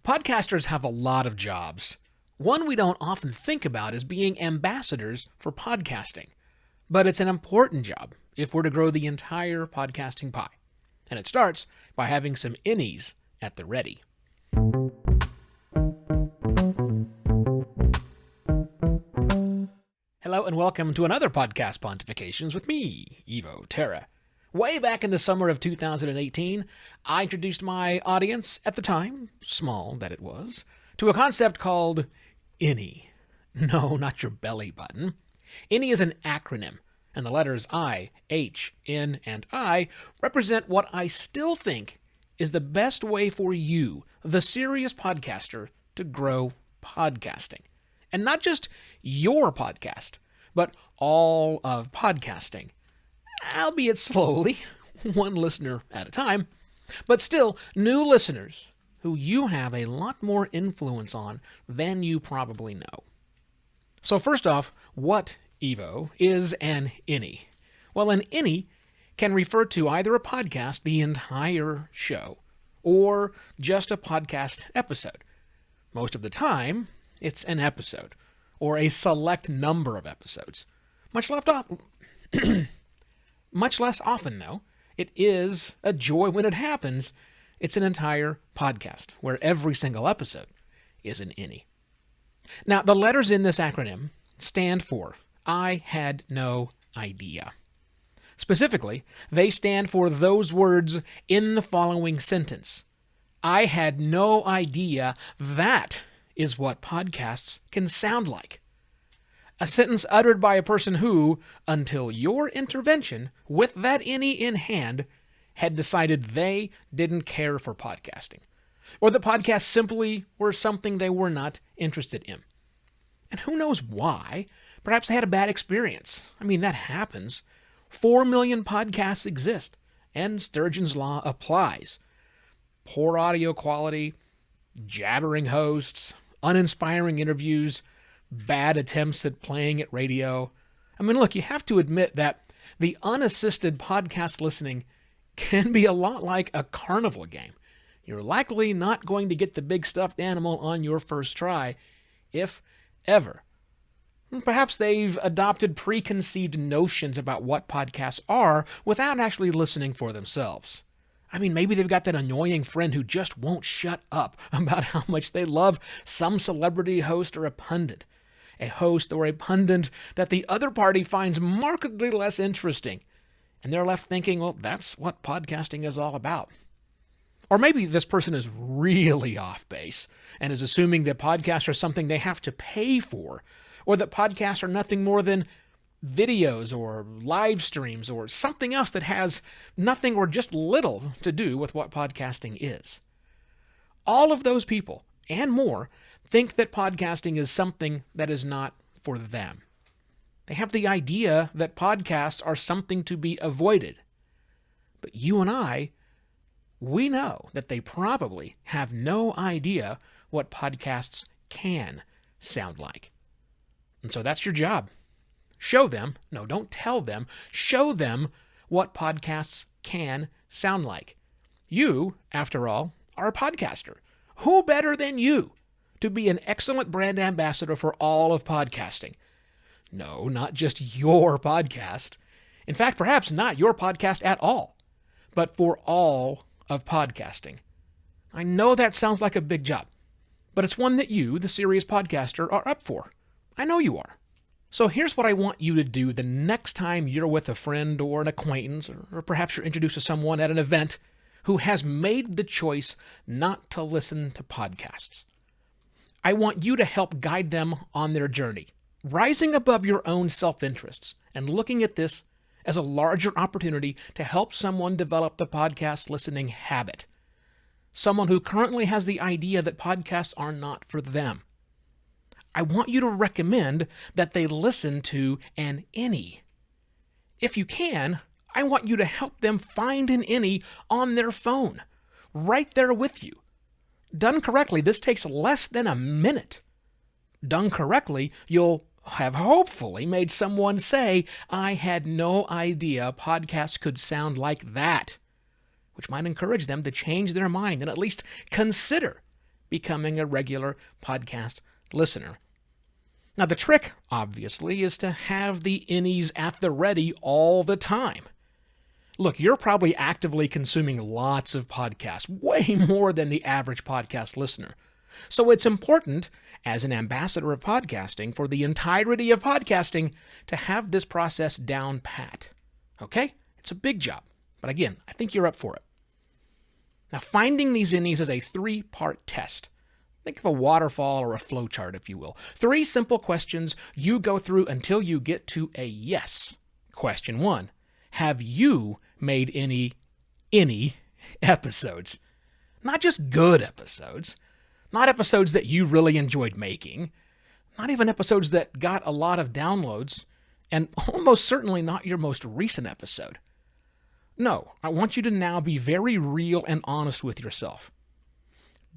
Podcasters have a lot of jobs. One we don't often think about is being ambassadors for podcasting. But it's an important job if we're to grow the entire podcasting pie. And it starts by having some IHNIs at the ready. Hello and welcome to another Podcast Pontifications with me, Evo Terra. Way back in the summer of 2018, I introduced my audience, at the time, small that it was, to a concept called IHNI. No, not your belly button. IHNI is an acronym, and the letters I, H, N, and I represent what I still think is the best way for you, the serious podcaster, to grow podcasting. And not just your podcast, but all of podcasting. Albeit slowly, one listener at a time, but still new listeners who you have a lot more influence on than you probably know. So first off, what, Evo, is an IHNI? Well, an IHNI can refer to either a podcast, the entire show, or just a podcast episode. Most of the time, it's an episode, or a select number of episodes. Much less often, though, it is a joy when it happens. It's an entire podcast, where every single episode is an IHNI. Now, the letters in this acronym stand for I had no idea. Specifically, they stand for those words in the following sentence. I had no idea that is what podcasts can sound like. A sentence uttered by a person who, until your intervention with that IHNI in hand, had decided they didn't care for podcasting, or that podcasts simply were something they were not interested in. And who knows why? Perhaps they had a bad experience. I mean, that happens. 4 million podcasts exist, and Sturgeon's Law applies. Poor audio quality, jabbering hosts, uninspiring interviews, bad attempts at playing at radio. I mean, look, you have to admit that the unassisted podcast listening can be a lot like a carnival game. You're likely not going to get the big stuffed animal on your first try, if ever. Perhaps they've adopted preconceived notions about what podcasts are without actually listening for themselves. I mean, maybe they've got that annoying friend who just won't shut up about how much they love some celebrity host or a pundit. A host or a pundit that the other party finds markedly less interesting. And they're left thinking, well, that's what podcasting is all about. Or maybe this person is really off base and is assuming that podcasts are something they have to pay for, or that podcasts are nothing more than videos or live streams or something else that has nothing or just little to do with what podcasting is. All of those people, and more, think that podcasting is something that is not for them. They have the idea that podcasts are something to be avoided. But you and I, we know that they probably have no idea what podcasts can sound like. And so that's your job. Show them, no, don't tell them, show them what podcasts can sound like. You, after all, are a podcaster. Who better than you to be an excellent brand ambassador for all of podcasting? No, not just your podcast. In fact, perhaps not your podcast at all, but for all of podcasting. I know that sounds like a big job, but it's one that you, the serious podcaster, are up for. I know you are. So here's what I want you to do the next time you're with a friend or an acquaintance, or perhaps you're introduced to someone at an event who has made the choice not to listen to podcasts. I want you to help guide them on their journey, rising above your own self-interests and looking at this as a larger opportunity to help someone develop the podcast listening habit. Someone who currently has the idea that podcasts are not for them. I want you to recommend that they listen to an IHNI. If you can, I want you to help them find an IHNI on their phone, right there with you. Done correctly, this takes less than a minute. Done correctly, you'll have hopefully made someone say, I had no idea podcasts could sound like that, which might encourage them to change their mind and at least consider becoming a regular podcast listener. Now, the trick, obviously, is to have the IHNIs at the ready all the time. Look, you're probably actively consuming lots of podcasts, way more than the average podcast listener. So it's important, as an ambassador of podcasting for the entirety of podcasting, to have this process down pat. Okay? It's a big job. But again, I think you're up for it. Now, finding these IHNIs is a 3-part test. Think of a waterfall or a flowchart, if you will. 3 simple questions you go through until you get to a yes. Question 1. Have you made any episodes? Not just good episodes. Not episodes that you really enjoyed making. Not even episodes that got a lot of downloads. And almost certainly not your most recent episode. No, I want you to now be very real and honest with yourself.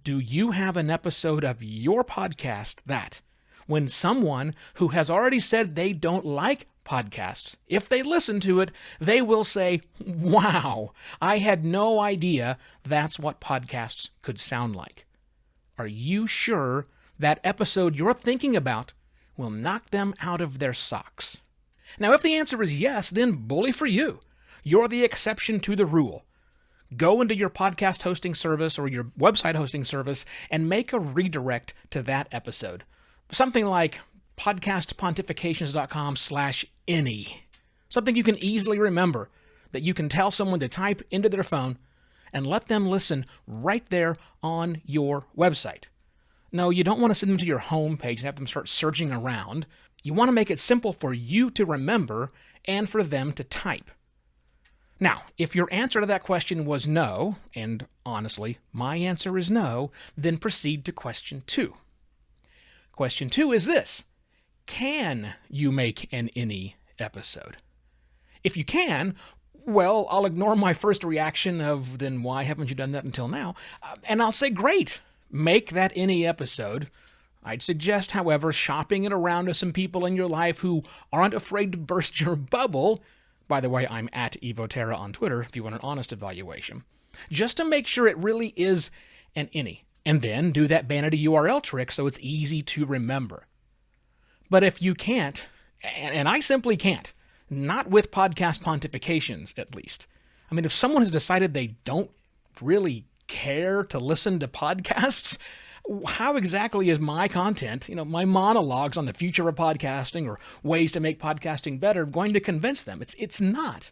Do you have an episode of your podcast that, when someone who has already said they don't like podcasts, if they listen to it, they will say, wow, I had no idea that's what podcasts could sound like? Are you sure that episode you're thinking about will knock them out of their socks? Now, if the answer is yes, then bully for you. You're the exception to the rule. Go into your podcast hosting service or your website hosting service and make a redirect to that episode. Something like podcastpontifications.com/IHNI. Something you can easily remember that you can tell someone to type into their phone and let them listen right there on your website. No, you don't want to send them to your home page and have them start searching around. You want to make it simple for you to remember and for them to type. Now, if your answer to that question was no, and honestly, my answer is no, then proceed to question 2. Question 2 is this: can you make an IHNI episode? If you can, well, I'll ignore my first reaction of, then why haven't you done that until now? And I'll say, great, make that IHNI episode. I'd suggest, however, shopping it around to some people in your life who aren't afraid to burst your bubble. By the way, I'm at Evoterra on Twitter if you want an honest evaluation. Just to make sure it really is an IHNI. And then do that vanity URL trick so it's easy to remember. But if you can't, and I simply can't, not with podcast pontifications at least. I mean, if someone has decided they don't really care to listen to podcasts, how exactly is my content, my monologues on the future of podcasting or ways to make podcasting better, going to convince them? It's not.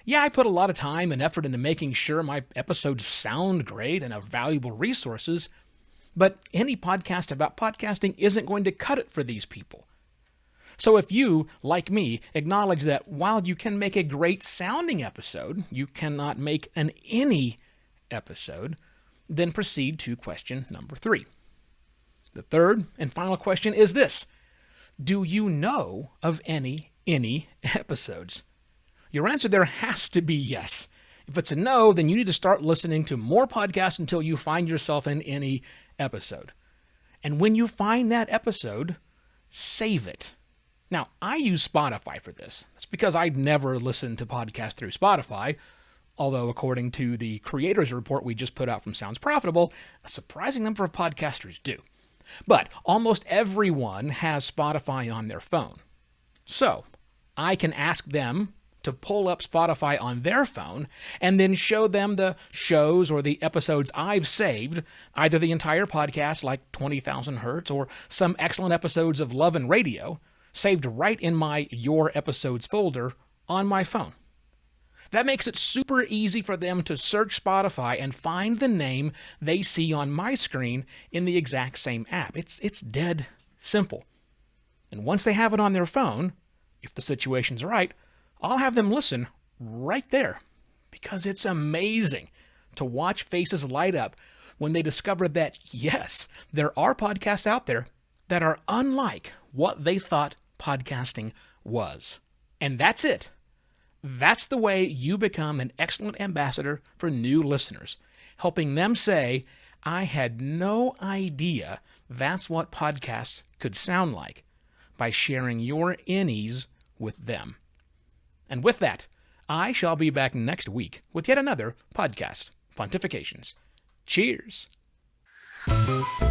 Yeah, I put a lot of time and effort into making sure my episodes sound great and are valuable resources, but any podcast about podcasting isn't going to cut it for these people. So if you, like me, acknowledge that while you can make a great sounding episode, you cannot make an IHNI episode, then proceed to question number 3. The third and final question is this: do you know of any IHNI episodes? Your answer there has to be yes. If it's a no, then you need to start listening to more podcasts until you find yourself an IHNI episode. And when you find that episode, save it. Now, I use Spotify for this. That's because I'd never listened to podcasts through Spotify, although according to the creators report we just put out from Sounds Profitable, a surprising number of podcasters do. But almost everyone has Spotify on their phone. So I can ask them to pull up Spotify on their phone and then show them the shows or the episodes I've saved, either the entire podcast like 20,000 Hertz or some excellent episodes of Love and Radio, saved right in my Your Episodes folder on my phone. That makes it super easy for them to search Spotify and find the name they see on my screen in the exact same app. It's dead simple. And once they have it on their phone, if the situation's right, I'll have them listen right there, because it's amazing to watch faces light up when they discover that, yes, there are podcasts out there that are unlike what they thought podcasting was. And that's it. That's the way you become an excellent ambassador for new listeners, helping them say, I had no idea that's what podcasts could sound like, by sharing your IHNIs with them. And with that, I shall be back next week with yet another podcast, Pontifications. Cheers. Bye.